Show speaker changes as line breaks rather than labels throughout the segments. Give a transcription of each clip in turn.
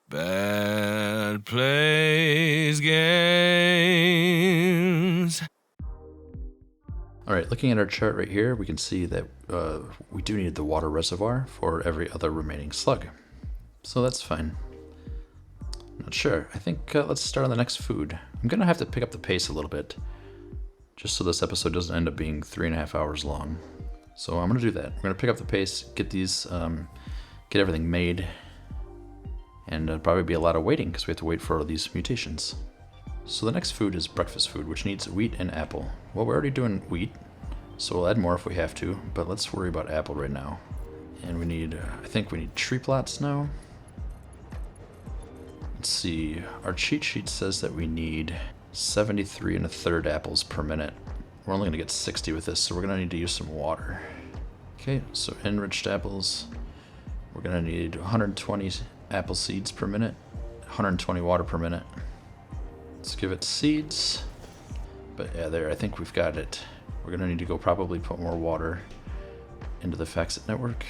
Bad Plays Games.
Alright, looking at our chart right here, we can see that we do need the water reservoir for every other remaining slug. So that's fine. Not sure. I think let's start on the next food. I'm going to have to pick up the pace a little bit, just so this episode doesn't end up being 3.5 hours long. So I'm going to do that. We're going to pick up the pace, get these, get everything made, and probably be a lot of waiting because we have to wait for these mutations. So the next food is breakfast food, which needs wheat and apple. Well, we're already doing wheat, so we'll add more if we have to, but let's worry about apple right now. And we need, I think we need tree plots now. Let's see, our cheat sheet says that we need 73 1/3 apples per minute. We're only gonna get 60 with this, so we're gonna need to use some water. Okay, so enriched apples, we're gonna need 120 apple seeds per minute, 120 water per minute. Let's give it seeds. But yeah, there, I think we've got it. We're gonna need to go probably put more water into the Faxit network.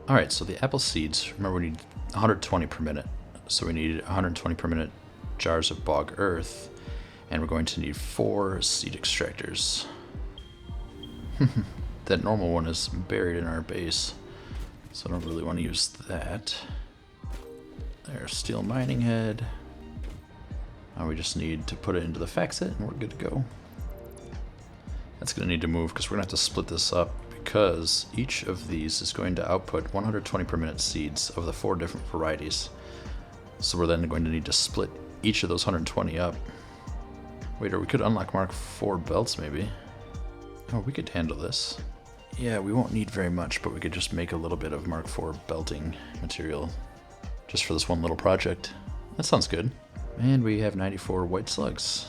All right, so the apple seeds, remember we need 120 per minute. So we need 120 per minute jars of bog earth, and we're going to need 4 seed extractors. That normal one is buried in our base, so I don't really want to use that. There's steel mining head. Now we just need to put it into the Faxit and we're good to go. That's going to need to move because we're going to have to split this up because each of these is going to output 120 per minute seeds of the 4 different varieties. So we're then going to need to split each of those 120 up. Wait, or we could unlock Mark 4 belts maybe. Oh, we could handle this. Yeah, we won't need very much, but we could just make a little bit of Mark 4 belting material just for this one little project. That sounds good. And we have 94 white slugs.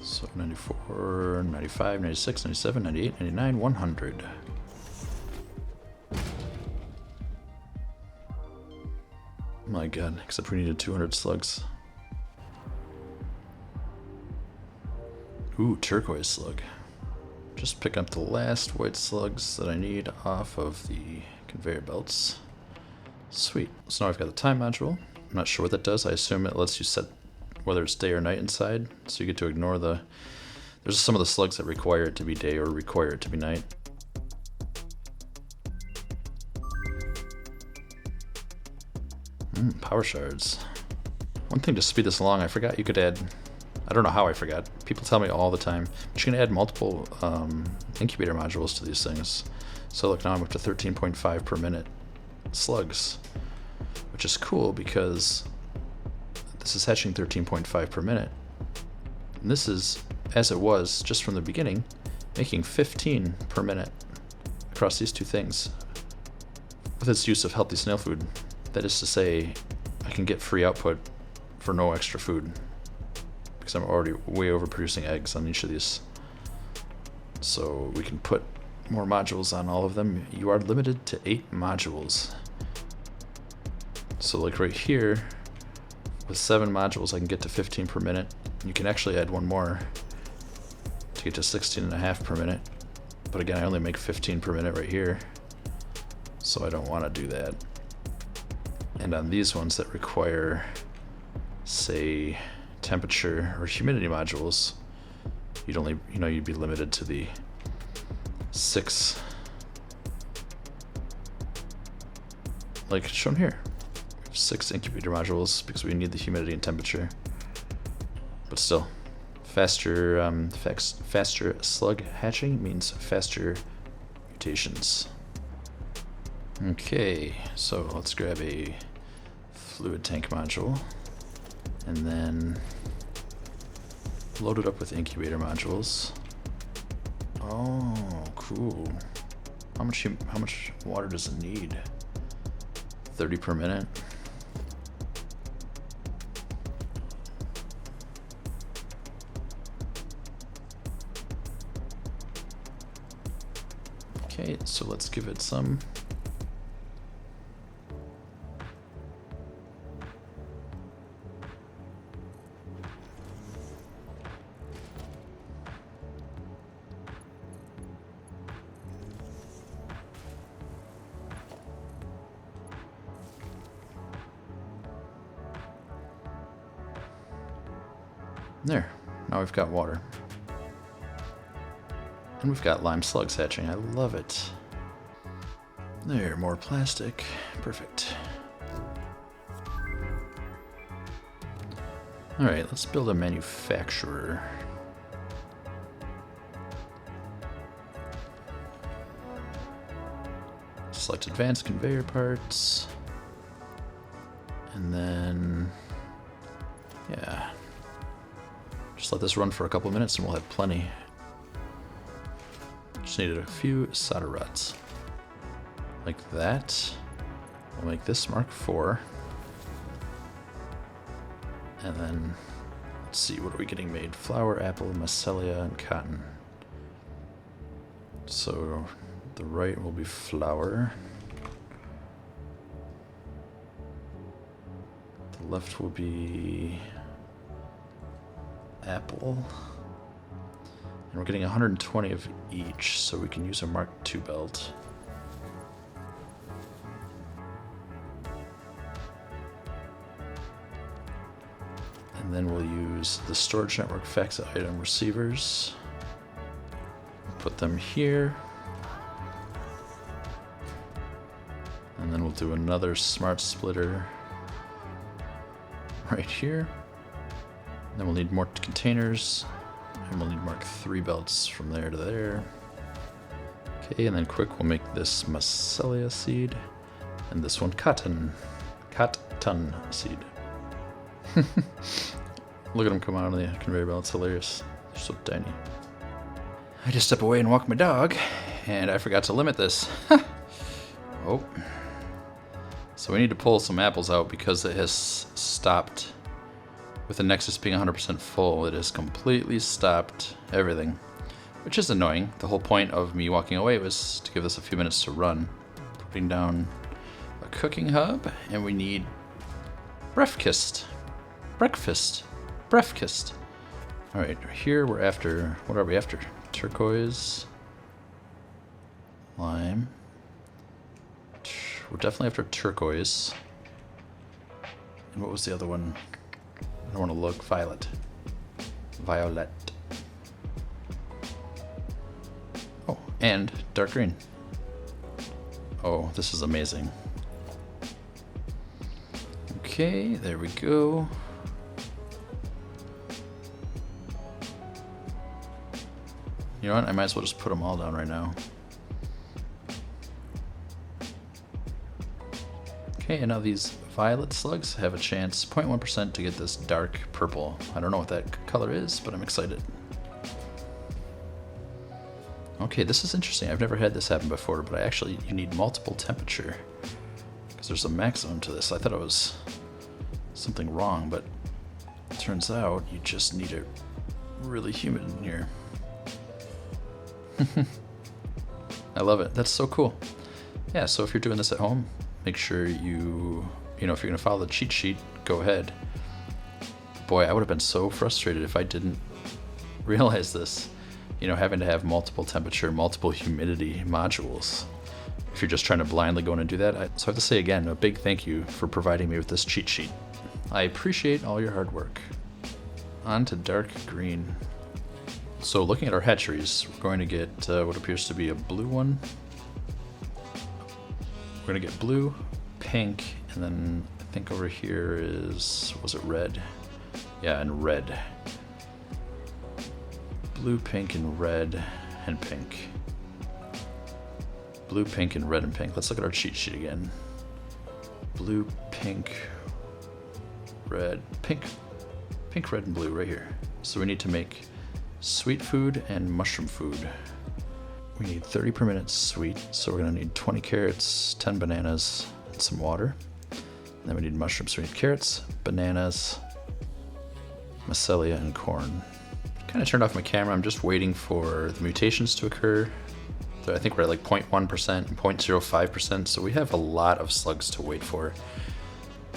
So 94, 95, 96, 97, 98, 99, 100. My god, except we needed 200 slugs. Ooh, turquoise slug. Just pick up the last white slugs that I need off of the conveyor belts. Sweet. So now I've got the time module. I'm not sure what that does. I assume it lets you set whether it's day or night inside. So you get to ignore the... There's some of the slugs that require it to be day or require it to be night. Power shards. One thing to speed this along, I forgot you could add... I don't know how I forgot. People tell me all the time. But you can add multiple incubator modules to these things. So look, now I'm up to 13.5 per minute slugs. Which is cool because this is hatching 13.5 per minute. And this is, as it was just from the beginning, making 15 per minute across these two things with its use of healthy snail food. That is to say, I can get free output for no extra food because I'm already way overproducing eggs on each of these. So we can put more modules on all of them. You are limited to 8 modules. So like right here, with 7 modules I can get to 15 per minute. You can actually add one more to get to 16.5 per minute. But again, I only make 15 per minute right here. So I don't want to do that. And on these ones that require, say, temperature or humidity modules, you'd only, you'd be limited to the 6, like shown here. 6 incubator modules because we need the humidity and temperature. But still, faster faster slug hatching means faster mutations. Okay, so let's grab a fluid tank module and then load it up with incubator modules. Oh, cool. How much water does it need? 30 per minute. Okay, so let's give it some. There, now we've got water. And we've got lime slugs hatching. I love it. There, more plastic. Perfect. Alright, let's build a manufacturer. Select advanced conveyor parts. And then, yeah. Just let this run for a couple minutes and we'll have plenty. Just needed a few solder rods. Like that. We'll make this Mark IV. And then, let's see, what are we getting made? Flour, apple, mycelia, and cotton. So, the right will be flour. The left will be apple. And we're getting 120 of each, so we can use a Mark II belt. And then we'll use the storage network Faxit item receivers. Put them here. And then we'll do another smart splitter right here. Then we'll need more containers. And we'll need Mark III belts from there to there. Okay, and then quick, we'll make this mycelia seed. And this one cotton seed. Look at them come out on the conveyor belt, it's hilarious. They're so tiny. I just step away and walk my dog, and I forgot to limit this. Oh. So we need to pull some apples out because it has stopped. With the Nexus being 100% full, it has completely stopped everything. Which is annoying. The whole point of me walking away was to give this a few minutes to run. Putting down a cooking hub, and we need breakfast. Alright, here we're after, what are we after? Turquoise, lime. We're definitely after turquoise. And what was the other one? I don't want to look. Violet. Oh, and dark green. Oh, this is amazing. Okay, there we go. You know what? I might as well just put them all down right now. Okay, and now these violet slugs have a chance, 0.1% to get this dark purple. I don't know what that color is, but I'm excited. Okay, this is interesting. I've never had this happen before, but you need multiple temperature. Because there's a maximum to this. I thought it was something wrong, but it turns out you just need it really humid in here. I love it. That's so cool. Yeah, so if you're doing this at home, make sure if you're going to follow the cheat sheet, go ahead. Boy, I would have been so frustrated if I didn't realize this. Having to have multiple temperature, multiple humidity modules. If you're just trying to blindly go in and do that. So I have to say again, a big thank you for providing me with this cheat sheet. I appreciate all your hard work. On to dark green. So looking at our hatcheries, we're going to get what appears to be a blue one. We're going to get blue, pink, and then I think over here was it red? Yeah, and red. Blue, pink, and red, and pink. Blue, pink, and red, and pink. Let's look at our cheat sheet again. Blue, pink, red, pink, red, and blue right here. So we need to make sweet food and mushroom food. We need 30 per minute sweet, so we're going to need 20 carrots, 10 bananas, and some water. And then we need mushrooms, so we need carrots, bananas, mycelia, and corn. Kind of turned off my camera. I'm just waiting for the mutations to occur. I think we're at like 0.1% and 0.05%, so we have a lot of slugs to wait for.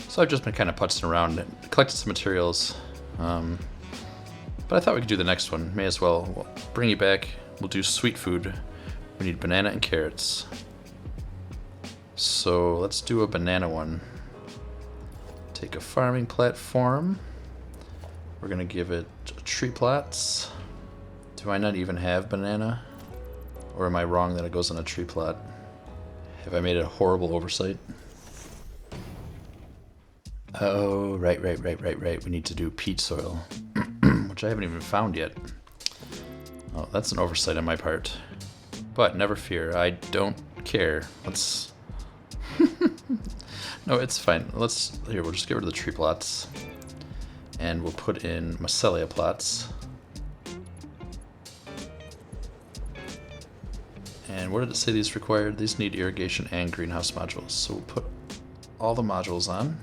So I've just been kind of putzing around and collected some materials. But I thought we could do the next one. May as well. We'll bring you back. We'll do sweet food. We need banana and carrots. So let's do a banana one. Take a farming platform. We're gonna give it tree plots. Do I not even have banana? Or am I wrong that it goes on a tree plot? Have I made a horrible oversight? Oh, right. We need to do peat soil, which I haven't even found yet. Oh, that's an oversight on my part. But never fear, I don't care. Let's... No, it's fine. Here, we'll just get rid of the tree plots. And we'll put in mycelia plots. And what did it say these required? These need irrigation and greenhouse modules. So we'll put all the modules on.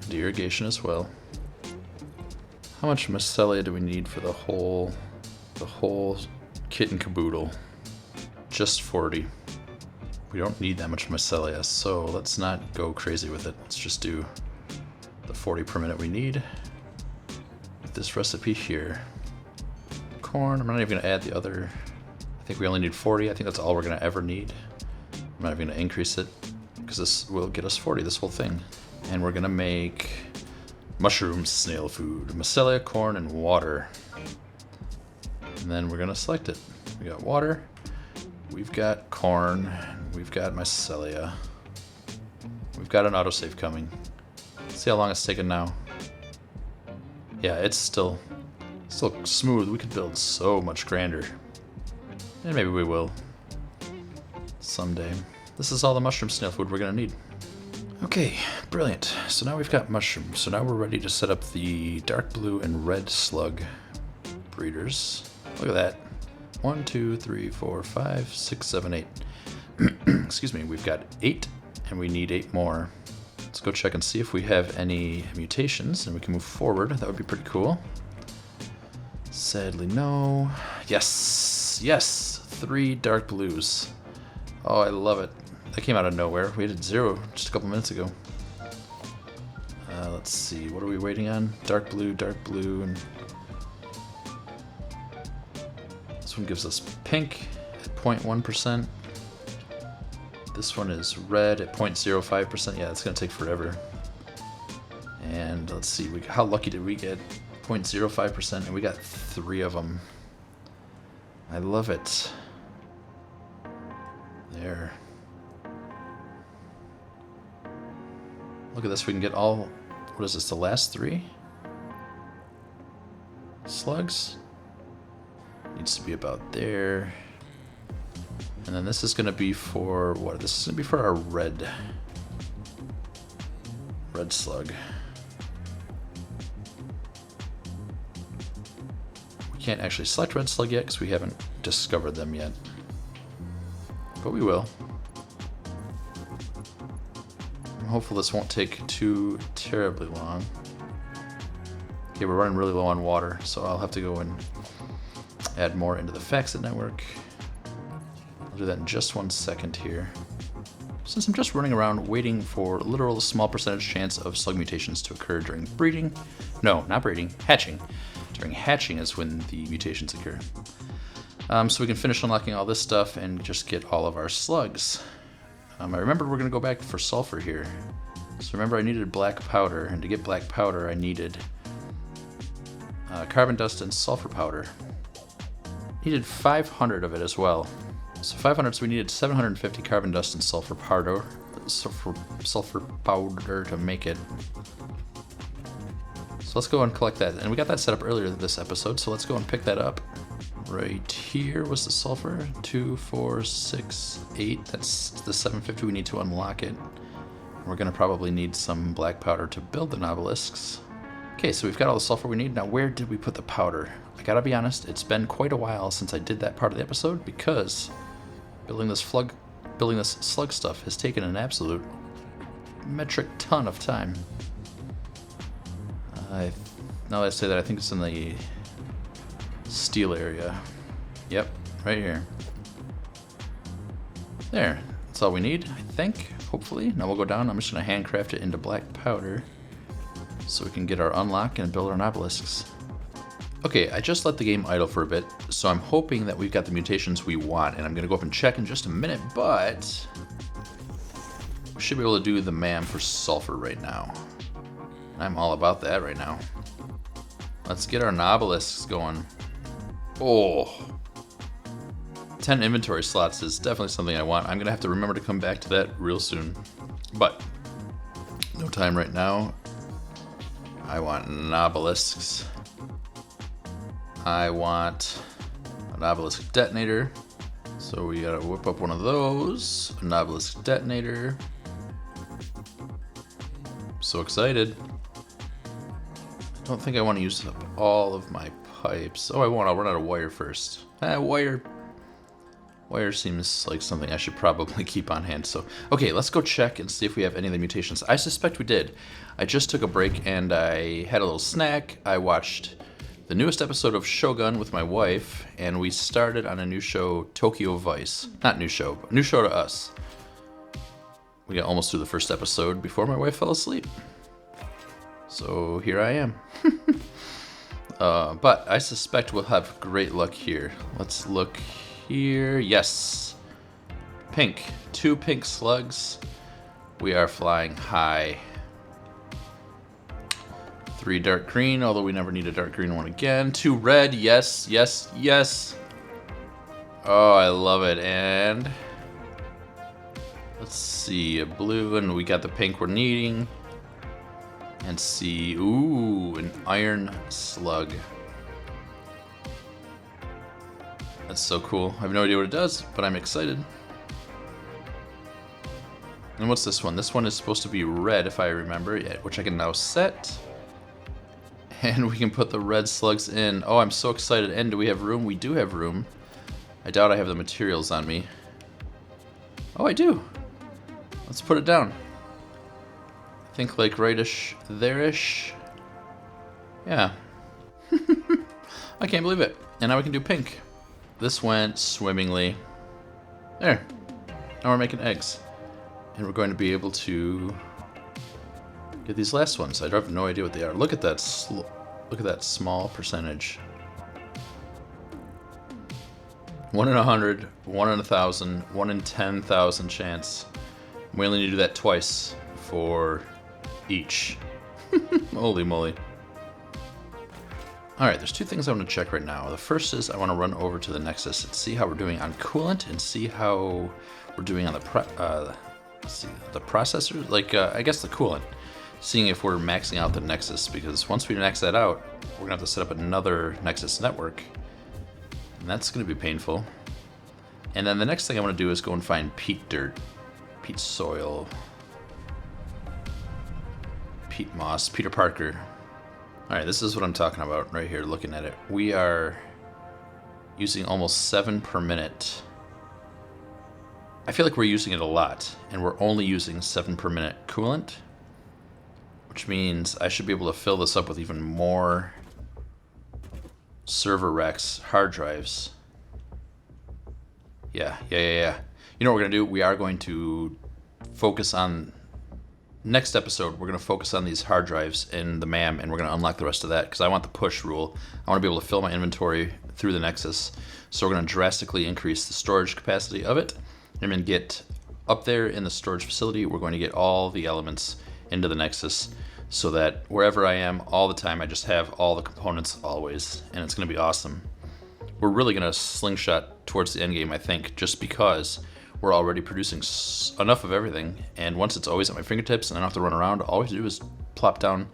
And irrigation as well. How much mycelia do we need for the whole kit and caboodle? Just 40. We don't need that much mycelia, so let's not go crazy with it. Let's just do the 40 per minute we need with this recipe here. Corn, I'm not even gonna add the other. I think we only need 40. I think that's all we're gonna ever need. I'm not even gonna increase it because this will get us 40, this whole thing. And we're gonna make mushroom snail food, mycelia, corn, and water. And then we're gonna select it. We got water, we've got corn, we've got mycelia. We've got an autosave coming. See how long it's taken now. Yeah, it's still smooth. We could build so much grander. And maybe we will. Someday. This is all the mushroom snail food we're gonna need. Okay, brilliant. So now we've got mushrooms. So now we're ready to set up the dark blue and red slug breeders. Look at that. 1, 2, 3, 4, 5, 6, 7, 8. Excuse me, we've got 8 and we need 8 more. Let's go check and see if we have any mutations and we can move forward. That would be pretty cool. Sadly, no. Yes, yes, 3 dark blues. Oh, I love it. That came out of nowhere. We had 0 just a couple minutes ago. Let's see, what are we waiting on? Dark blue, and this one gives us pink at 0.1%. This one is red at 0.05%. Yeah, it's gonna take forever. And let's see, how lucky did we get? 0.05%, and we got 3 of them. I love it. There. Look at this, we can get all, what is this, the last 3? Slugs? Needs to be about there. And then this is gonna be for, what? This is gonna be for our red slug. We can't actually select red slug yet because we haven't discovered them yet. But we will. I'm hopeful this won't take too terribly long. Okay, we're running really low on water, so I'll have to go and add more into the Faxit network. I'll do that in just 1 second here. Since I'm just running around waiting for a literal small percentage chance of slug mutations to occur during breeding. No, not breeding, hatching. During hatching is when the mutations occur. So we can finish unlocking all this stuff and just get all of our slugs. I remember we're gonna go back for sulfur here. So remember I needed black powder, and to get black powder I needed carbon dust and sulfur powder. Needed 500 of it as well. So 500, so we needed 750 carbon dust and sulfur powder to make it. So let's go and collect that. And we got that set up earlier this episode, so let's go and pick that up. Right here was the sulfur. 2, 4, 6, 8. That's the 750 we need to unlock it. We're gonna probably need some black powder to build the nobelisks. Okay, so we've got all the sulfur we need. Now where did we put the powder? I gotta be honest, it's been quite a while since I did that part of the episode because building this slug stuff has taken an absolute metric ton of time. Now that I say that, I think it's in the steel area. Yep, right here. There, that's all we need, I think, hopefully. Now we'll go down, I'm just gonna handcraft it into black powder so we can get our unlock and build our nobelisks. Okay, I just let the game idle for a bit, so I'm hoping that we've got the mutations we want, and I'm gonna go up and check in just a minute, but we should be able to do the MAM for sulfur right now. I'm all about that right now. Let's get our nobelisks going. Oh, 10 inventory slots is definitely something I want. I'm gonna have to remember to come back to that real soon, but no time right now. I want nobelisks. I want an obelisk detonator. So we gotta whip up one of those. An obelisk detonator. So excited. I don't think I want to use up all of my pipes. Oh, I won't. I'll run out of wire first. Wire seems like something I should probably keep on hand. So, okay, let's go check and see if we have any of the mutations. I suspect we did. I just took a break and I had a little snack. I watched the newest episode of Shogun with my wife, and we started on a new show, Tokyo Vice. Not new show, but new show to us. We got almost through the first episode before my wife fell asleep. So here I am. But I suspect we'll have great luck here. Let's look here. Yes. Pink. 2 pink slugs. We are flying high. 3 dark green, although we never need a dark green one again. 2 red, yes, yes, yes. Oh, I love it. And let's see, a blue, and we got the pink we're needing. And see, ooh, an iron slug. That's so cool. I have no idea what it does, but I'm excited. And what's this one? This one is supposed to be red, if I remember, which I can now set. And we can put the red slugs in. Oh, I'm so excited. And do we have room? We do have room. I doubt I have the materials on me. Oh, I do. Let's put it down. I think like rightish, there-ish. Yeah. I can't believe it. And now we can do pink. This went swimmingly. There. Now we're making eggs. And we're going to be able to get these last ones. I have no idea what they are. Look at that. Look at that small percentage. 1 in 100, 1 in 1,000, 1 in 10,000 chance. We only need to do that twice for each. Holy moly. Alright, there's 2 things I want to check right now. The first is I want to run over to the Nexus and see how we're doing on coolant and see how we're doing on the processor. Like, I guess the coolant. Seeing if we're maxing out the Nexus, because once we max that out, we're gonna have to set up another Nexus network, and that's gonna be painful. And then the next thing I want to do is go and find peat dirt, peat soil, peat moss, Peter Parker. All right, this is what I'm talking about right here. Looking at it, we are using almost 7 per minute. I feel like we're using it a lot, and we're only using 7 per minute coolant. Which means I should be able to fill this up with even more server racks, hard drives. Yeah. You know what we're going to do? We are going to focus on, next episode, we're going to focus on these hard drives in the MAM, and we're going to unlock the rest of that, because I want the push rule. I want to be able to fill my inventory through the Nexus, so we're going to drastically increase the storage capacity of it, and then get up there in the storage facility, we're going to get all the elements into the Nexus, so that wherever I am all the time, I just have all the components always, and it's going to be awesome. We're really going to slingshot towards the end game, I think, just because we're already producing enough of everything, and once it's always at my fingertips and I don't have to run around, all we have to do is plop down,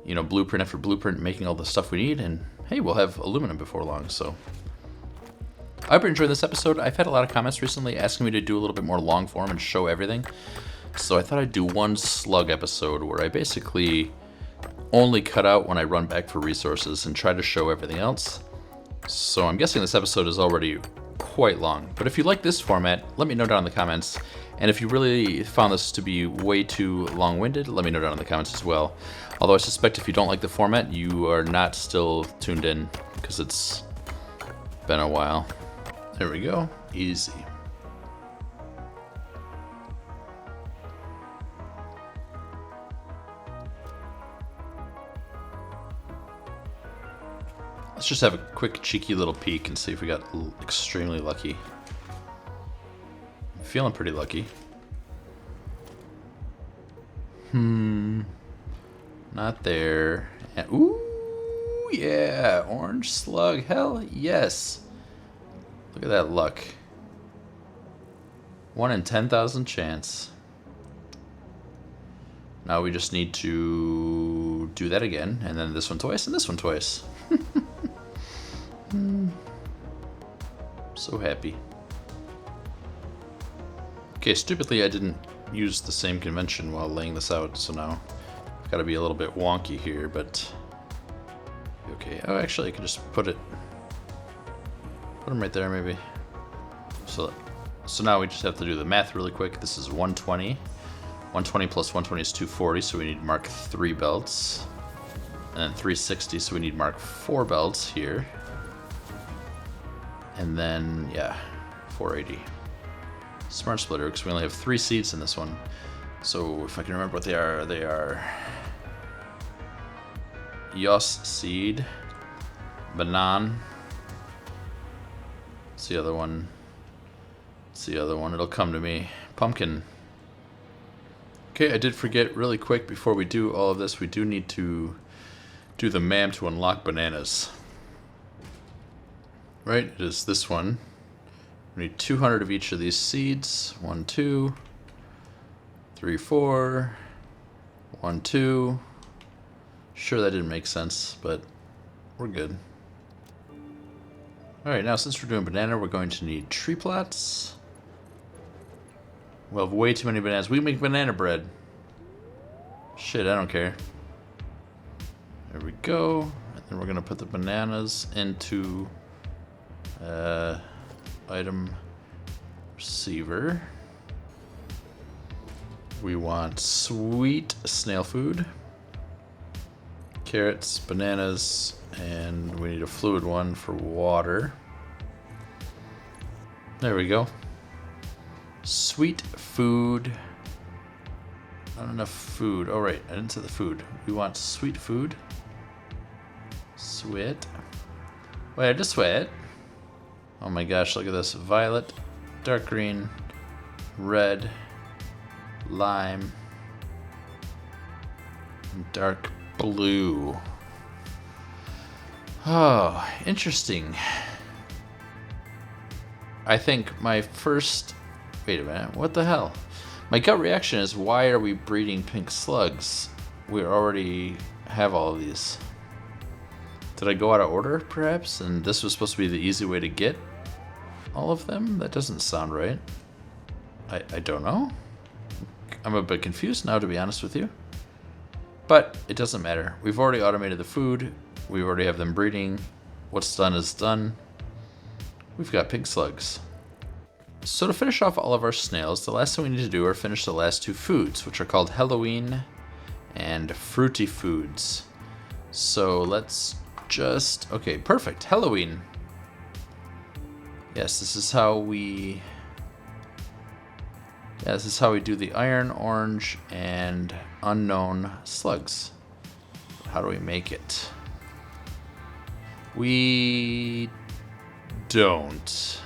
blueprint after blueprint, making all the stuff we need, and hey, we'll have aluminum before long. So I hope you enjoyed this episode. I've had a lot of comments recently asking me to do a little bit more long form and show everything. So I thought I'd do one slug episode where I basically only cut out when I run back for resources and try to show everything else. So I'm guessing this episode is already quite long. But if you like this format, let me know down in the comments. And if you really found this to be way too long-winded, let me know down in the comments as well. Although I suspect if you don't like the format, you are not still tuned in, because it's been a while. There we go. Easy. Let's Let's just have a quick cheeky little peek and see if we got extremely lucky. I'm feeling pretty lucky. Not there. And, ooh, yeah, orange slug. Hell yes. Look at that luck. 1 in 10,000 chance. Now we just need to do that again, and then this one twice, and this one twice. So happy. Okay, stupidly I didn't use the same convention while laying this out, so now I've got to be a little bit wonky here, but okay. Oh, actually I can just put them right there maybe. So now we just have to do the math really quick. This is 120. 120 plus 120 is 240, so we need mark 3 belts. And then 360, so we need mark 4 belts here. And then, yeah, 480. Smart splitter, because we only have 3 seeds in this one. So if I can remember what they are Yos seed, banan. What's the other one? It'll come to me. Pumpkin. Okay, I did forget really quick before we do all of this, we do need to do the MAM to unlock bananas. Right, it is this one. We need 200 of each of these seeds. 1, 2, 3, 4. 1, 2. Sure, that didn't make sense, but we're good. Alright, now since we're doing banana, we're going to need tree plots. We'll have way too many bananas. We make banana bread. Shit, I don't care. There we go. And then we're going to put the bananas into item receiver. We want sweet snail food, carrots, bananas, and we need a fluid one for water. There we go. Sweet food. Not enough food. Oh, right. I didn't say the food. We want sweet food. Sweet. Wait, just sweat. Oh my gosh, look at this. Violet, dark green, red, lime, and dark blue. Oh, interesting. I think my first... Wait a minute, what the hell? My gut reaction is, why are we breeding pink slugs? We already have all of these. Did I go out of order, perhaps? And this was supposed to be the easy way to get all of them? That doesn't sound right. I don't know. I'm a bit confused now, to be honest with you. But it doesn't matter. We've already automated the food. We already have them breeding. What's done is done. We've got pink slugs. So to finish off all of our snails, the last thing we need to do are finish the last 2 foods, which are called Halloween and Fruity Foods. So let's just... Okay, perfect. Halloween. Yes, this is how we... Yeah, this is how we do the iron, orange, and unknown slugs. How do we make it? We don't.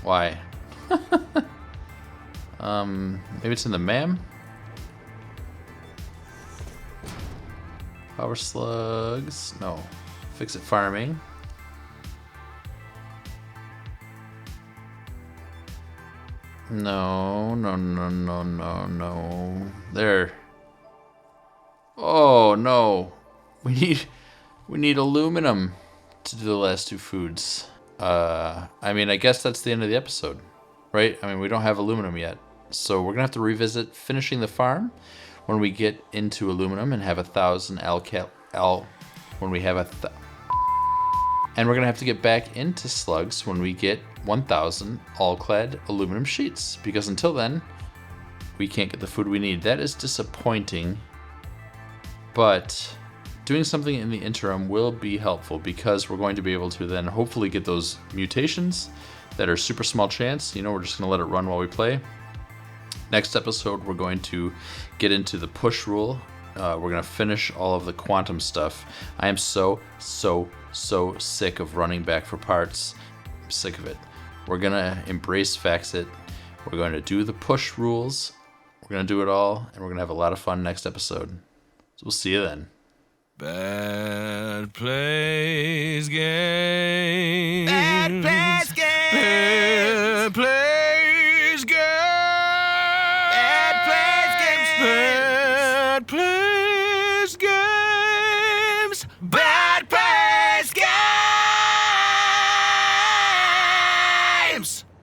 Why? Maybe it's in the MAM? Power slugs. No. FICSIT farming. No. There. Oh no. We need aluminum to do the last 2 foods. I mean, I guess that's the end of the episode, right? I mean, we don't have aluminum yet. So we're gonna have to revisit finishing the farm when we get into aluminum and have 1,000 when we have and we're gonna have to get back into slugs when we get 1,000 all-clad aluminum sheets, because until then we can't get the food we need. That is disappointing, but doing something in the interim will be helpful, because we're going to be able to then hopefully get those mutations that are super small chance. You know, we're just gonna let it run while we play. Next episode, we're going to get into the push rule We're gonna finish all of the quantum stuff. I am so sick of running back for parts. I'm sick of it. We're gonna embrace Faxit. We're going to do the push rules. We're gonna do it all, and we're gonna have a lot of fun next episode. So we'll see you then.
Bad plays games.
Bad plays games.
Bad plays games.
Bad plays games.
Bad plays games.